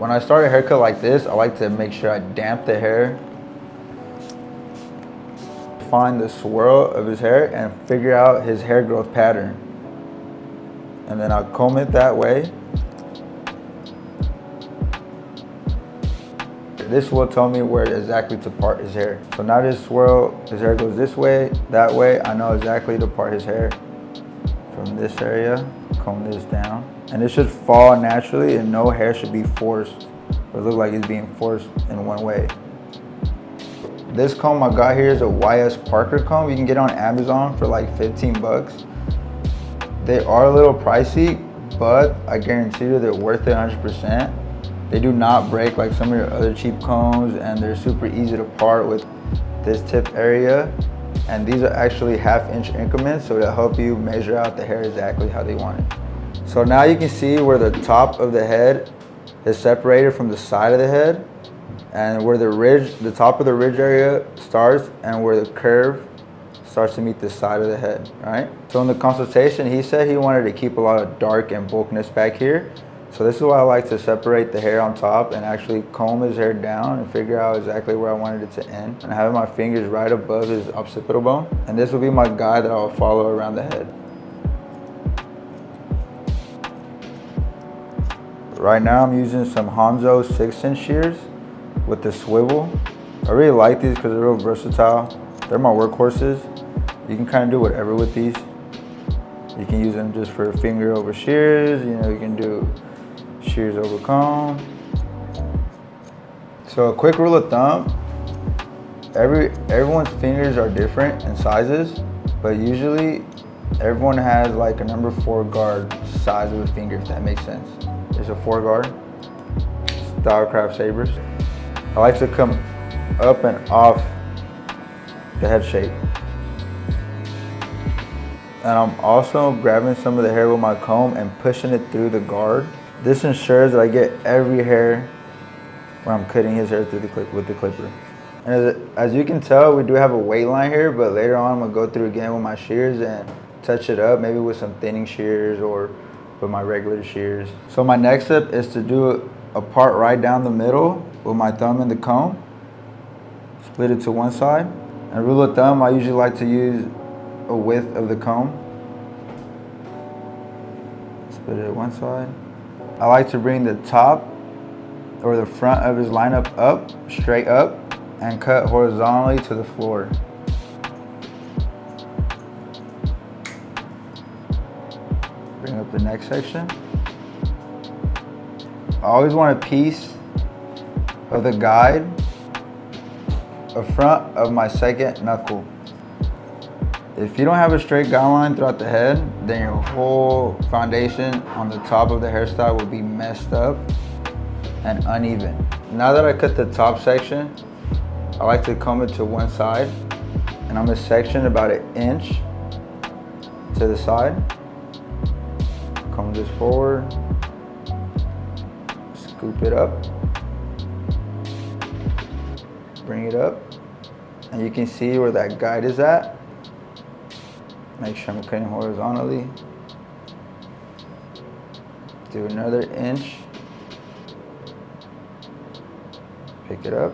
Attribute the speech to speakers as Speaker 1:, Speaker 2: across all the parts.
Speaker 1: when I start a haircut like this, I like to make sure I damp the hair, find the swirl of his hair and figure out his hair growth pattern. And then I'll comb it that way. This will tell me where exactly to part his hair. So now this swirl, his hair goes this way, that way. I know exactly to part his hair from this area, comb this down. And it should fall naturally and no hair should be forced or look like it's being forced in one way. This comb I got here is a YS Parker comb. You can get it on Amazon for like 15 bucks. They are a little pricey, but I guarantee you they're worth it 100%. They do not break like some of your other cheap combs, and they're super easy to part with this tip area. And these are actually 1/2 inch increments, so they'll help you measure out the hair exactly how they want it. So now you can see where the top of the head is separated from the side of the head, and where the top of the ridge area starts and where the curve starts to meet the side of the head, right? So in the consultation, he said he wanted to keep a lot of dark and bulkiness back here. So this is why I like to separate the hair on top and actually comb his hair down and figure out exactly where I wanted it to end. And having my fingers right above his occipital bone. And this will be my guide that I'll follow around the head. Right now I'm using some Hanzo 6-inch shears with the swivel. I really like these because they're real versatile. They're my workhorses. You can kind of do whatever with these. You can use them just for finger over shears. You know, you can do shears over comb. So a quick rule of thumb, everyone's fingers are different in sizes, but usually everyone has like a number 4 guard size of a finger, if that makes sense. There's a 4 guard, Stylecraft sabers. I like to come up and off the head shape. And I'm also grabbing some of the hair with my comb and pushing it through the guard. This ensures that I get every hair when I'm cutting his hair through with the clipper. And as you can tell, we do have a weight line here, but later on I'm gonna go through again with my shears and touch it up, maybe with some thinning shears or with my regular shears. So my next step is to do a part right down the middle with my thumb and the comb. Split it to one side. And rule of thumb, I usually like to use a width of the comb. Split it at one side. I like to bring the top or the front of his lineup up, straight up, and cut horizontally to the floor. Bring up the next section. I always want a piece of the guide in front of my second knuckle. If you don't have a straight guideline throughout the head, then your whole foundation on the top of the hairstyle will be messed up and uneven. Now that I cut the top section, I like to comb it to one side, and I'm gonna section about 1 inch to the side. Comb this forward, scoop it up, bring it up, and you can see where that guide is at. Make sure I'm cutting horizontally. Do another 1 inch. Pick it up.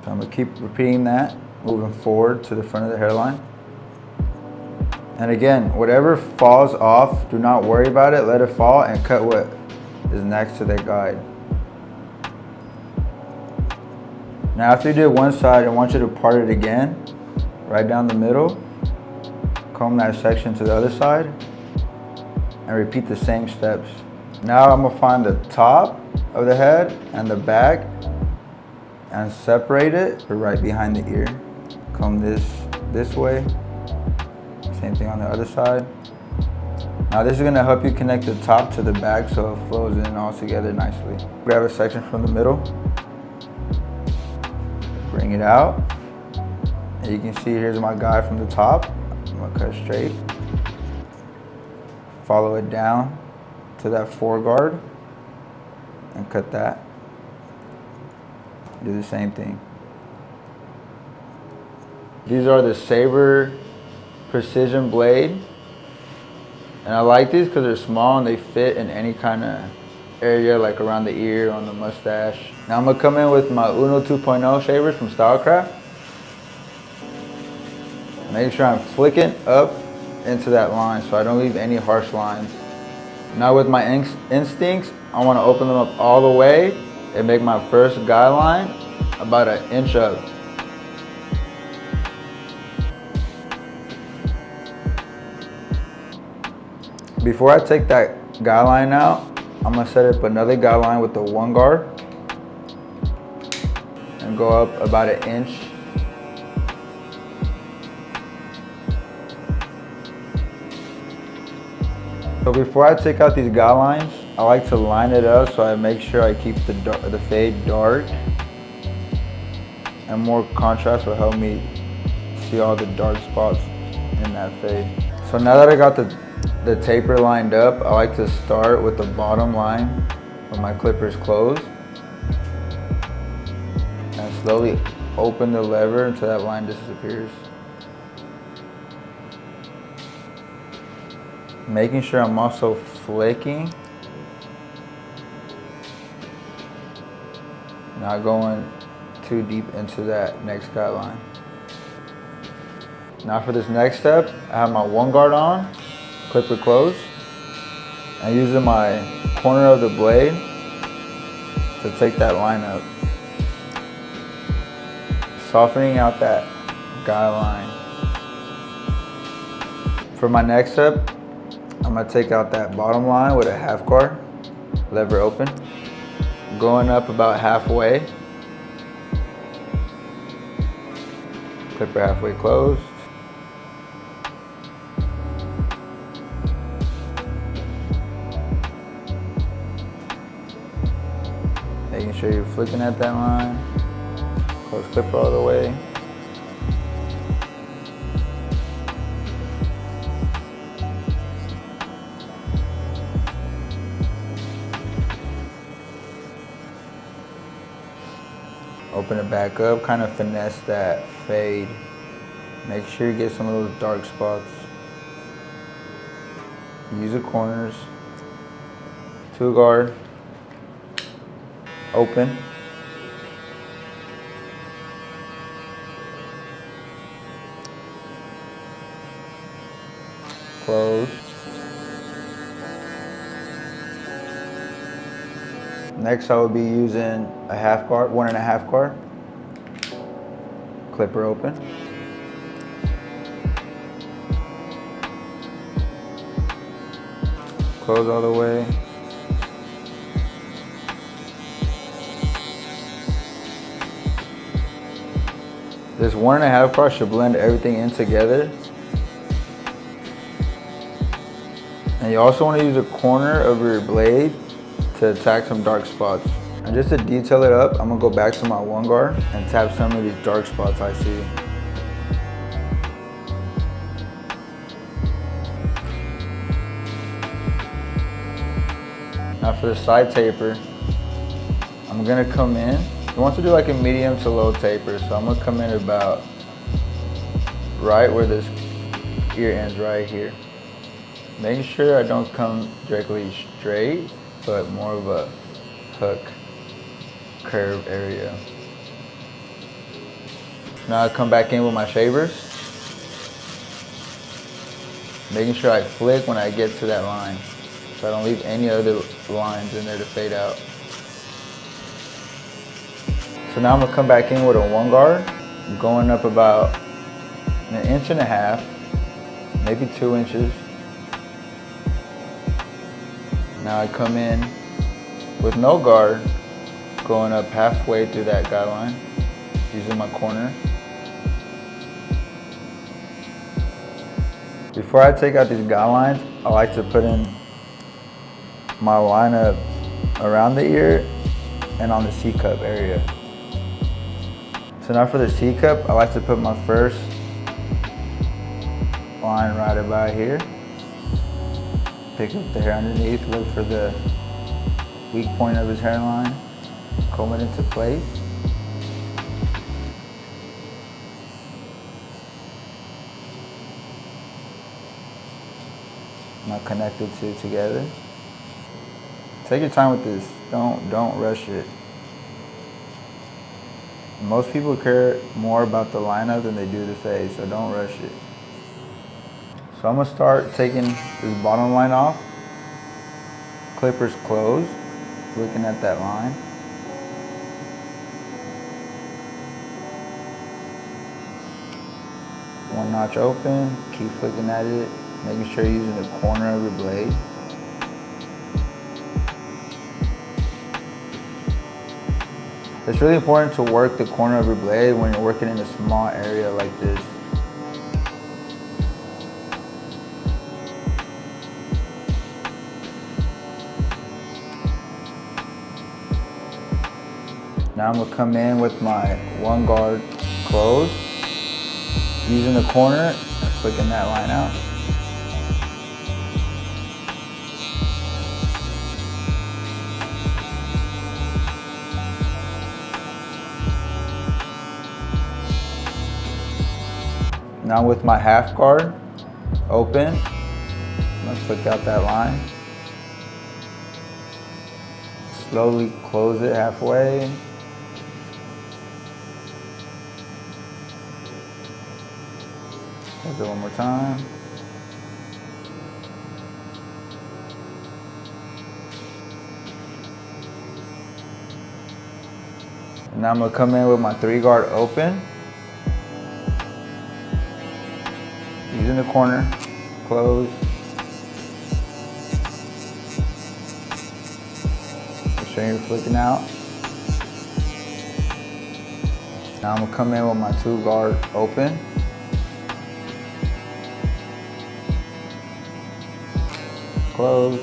Speaker 1: So I'm gonna keep repeating that, moving forward to the front of the hairline. And again, whatever falls off, do not worry about it, let it fall and cut what is next to that guide. Now after you did one side, I want you to part it again, right down the middle. Comb that section to the other side and repeat the same steps. Now I'm gonna find the top of the head and the back and separate it right behind the ear. Comb this way. Same thing on the other side. Now this is gonna help you connect the top to the back so it flows in all together nicely. Grab a section from the middle. Bring it out, and you can see here's my guide from the top. I'm gonna cut straight. Follow it down to that 4 guard and cut that. Do the same thing. These are the Saber Precision Blade And I like these because they're small and they fit in any kind of area, like around the ear, on the mustache. Now I'm gonna come in with my Uno 2.0 shavers from Stylecraft. Make sure I'm flicking up into that line so I don't leave any harsh lines. Now with my instincts, I want to open them up all the way and make my first guy line about 1 inch up. Before I take that guy line out, I'm gonna set up another guy line with the 1 guard and go up about 1 inch. So before I take out these guy lines, I like to line it up so I make sure I keep the fade dark, and more contrast will help me see all the dark spots in that fade. So now that I got the taper lined up, I like to start with the bottom line when my clipper's closed and slowly open the lever until that line disappears. Making sure I'm also flicking, not going too deep into that next guy line. Now for this next step, I have my 1 guard on, clipper closed, and using my corner of the blade to take that line up, softening out that guy line. For my next step, I'm gonna take out that bottom line with a 1/2 guard, lever open, going up about halfway, clipper halfway closed. Making sure you're flicking at that line, close clipper all the way. Open it back up, kind of finesse that fade. Make sure you get some of those dark spots. Use the corners. 2 guard. Open. Close. Next, I will be using a 1/2 guard, 1 1/2 guard. Clipper open. Close all the way. This 1 1/2 guard should blend everything in together. And you also want to use a corner of your blade to attack some dark spots. And just to detail it up, I'm gonna go back to my 1 guard and tap some of these dark spots I see. Now for the side taper, I'm gonna come in. You want to do like a medium to low taper, so I'm gonna come in about right where this ear ends, right here. Making sure I don't come directly straight, but more of a hook curve area. Now I come back in with my shavers, making sure I flick when I get to that line, so I don't leave any other lines in there to fade out. So now I'm gonna come back in with a 1 guard, going up about 1 1/2 inches, maybe 2 inches. Now I come in with no guard, going up halfway through that guy line, using my corner. Before I take out these guy lines, I like to put in my lineup around the ear and on the C-cup area. So now for the C-cup, I like to put my first line right about here. Pick up the hair underneath, look for the weak point of his hairline, comb it into place. not connected to together. Take your time with this. Don't rush it. Most people care more about the lineup than they do the face, so don't rush it. So I'm gonna start taking this bottom line off. Clippers closed, looking at that line. One notch open, keep flicking at it, making sure you're using the corner of your blade. It's really important to work the corner of your blade when you're working in a small area like this. Now I'm gonna come in with my one guard closed, using the corner and flicking that line out. Now with my half guard open, I'm gonna flick out that line. Slowly close it halfway. Close it one more time. And now I'm gonna come in with my 3 guard open. Using the corner, close. Make sure you're flicking out. Now I'm gonna come in with my 2 guard open. Close.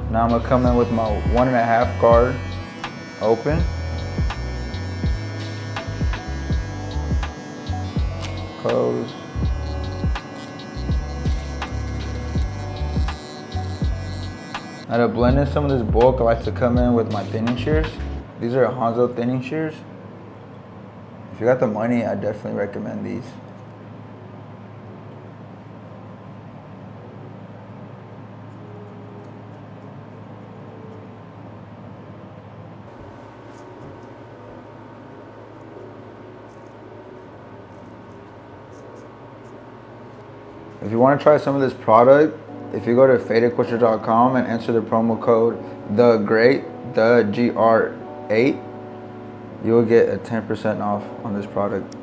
Speaker 1: Now I'm gonna come in with my 1.5 guard open. Close. Now to blend in some of this bulk, I like to come in with my thinning shears. These are Hanzo thinning shears. If you got the money, I definitely recommend these. If you want to try some of this product, if you go to fadedquestions.com and enter the promo code THEGREAT, the GR8, you'll get a 10% off on this product.